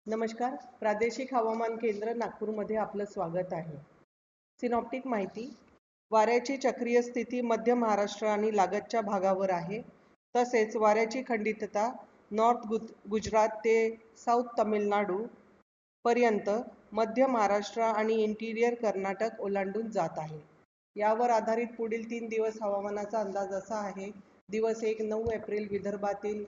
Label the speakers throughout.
Speaker 1: नमस्कार. प्रादेशिक हवामान केंद्र नागपूरमध्ये आपलं स्वागत आहे. सिनॉप्टिक माहिती. वाऱ्याची चक्रीय स्थिती मध्य महाराष्ट्र आणि लागतच्या भागावर आहे. तसेच वाऱ्याची खंडितता नॉर्थ गुजरात ते साऊथ तामिळनाडू पर्यंत मध्य महाराष्ट्र आणि इंटिरियर कर्नाटक ओलांडून जात आहे. यावर आधारित पुढील 3 दिवस हवामानाचा अंदाज असा आहे. दिवस 1 9 एप्रिल विदर्भातील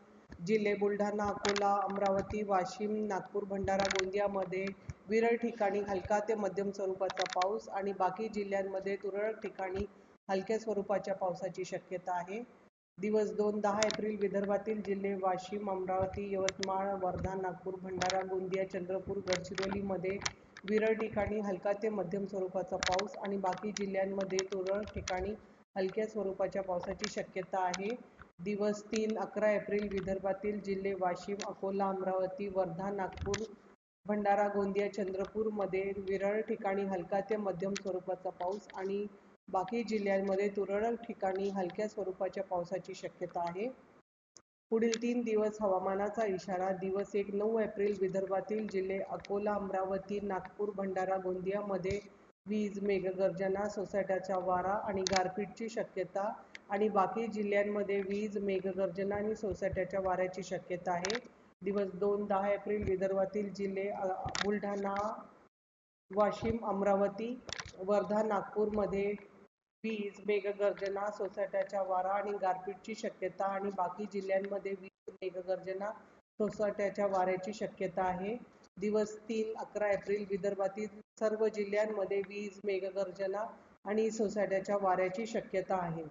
Speaker 1: जिल्हे बुलढाणा, अकोला, अमरावती, वाशिम, नागपूर, भंडारा, गोंदियामध्ये विरळ ठिकाणी हलका ते मध्यम स्वरूपाचा पाऊस आणि बाकी जिल्ह्यांमध्ये तुरळक ठिकाणी हलक्या स्वरूपाच्या पावसाची शक्यता आहे. दिवस 2 10 एप्रिल विदर्भातील जिल्हे वाशिम, अमरावती, यवतमाळ, वर्धा, नागपूर, भंडारा, गोंदिया, चंद्रपूर, गडचिरोलीमध्ये विरळ ठिकाणी हलका ते मध्यम स्वरूपाचा पाऊस आणि बाकी जिल्ह्यांमध्ये तुरळक ठिकाणी हलक्या स्वरूपाच्या पावसाची शक्यता आहे. दिवस 3 11 एप्रिल विदर्भातील जिल्हे वाशिम, अकोला, अमरावती, वर्धा, नागपूर, भंडारा, गोंदिया, चंद्रपूरमध्ये विरळ ठिकाणी हलका ते मध्यम स्वरूपाचा पाऊस आणि बाकी जिल्ह्यांमध्ये तुरळक ठिकाणी हलक्या स्वरूपाच्या पावसाची शक्यता आहे. पुढील 3 दिवस हवामानाचा इशारा. दिवस 1 9 एप्रिल विदर्भातील जिल्हे अकोला, अमरावती, नागपूर, भंडारा, गोंदियामध्ये वीज, मेघगर्जना, सोसाट्याचा वारा आणि गारपीटची शक्यता आणि बाकी जिल्ह्यांमध्ये वीज, मेघगर्जना आणि सोसाट्याच्या वाऱ्याची शक्यता आहे. दिवस 2 10 एप्रिल विदर्भातील जिल्हे बुलढाणा, वाशिम, अमरावती, वर्धा, नागपूरमध्ये वीज, मेघगर्जना, सोसाट्याचा वारा आणि गारपीटची शक्यता आणि बाकी जिल्ह्यांमध्ये वीज, मेघगर्जना, सोसाट्याच्या वाऱ्याची शक्यता आहे. दिवस 3 11 एप्रिल विदर्भातील सर्व जिल्ह्यांमध्ये वीज, मेघगर्जना आणि सोसाट्याच्या वाऱ्याची शक्यता आहे.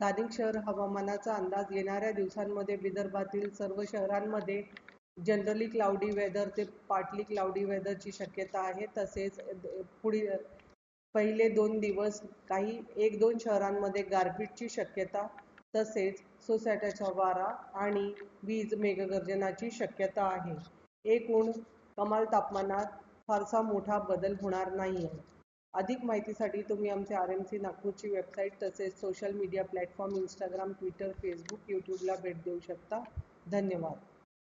Speaker 1: स्थानिक शहर हवामानाचा अंदाज. येणाऱ्या दिवसांमध्ये विदर्भातील सर्व शहरांमध्ये जनरली क्लाउडी वेदर ते पार्टली क्लाउडी वेदरची शक्यता आहे. तसेच पुढील पहिले 2 दिवस काही 1-2 शहरांमध्ये गारपीटची शक्यता तसेच सोसाट्याचा वारा आणि वीज, मेघगर्जनाची शक्यता आहे. एकूण कमाल तापमानात फारसा मोठा बदल होणार नाही आहे. अधिक माहितीसाठी तुम्ही आमच्या RMC नागपूरची वेबसाईट तसेच social media platform Instagram, Twitter, Facebook, यूट्यूबला भेट देऊ शकता. धन्यवाद.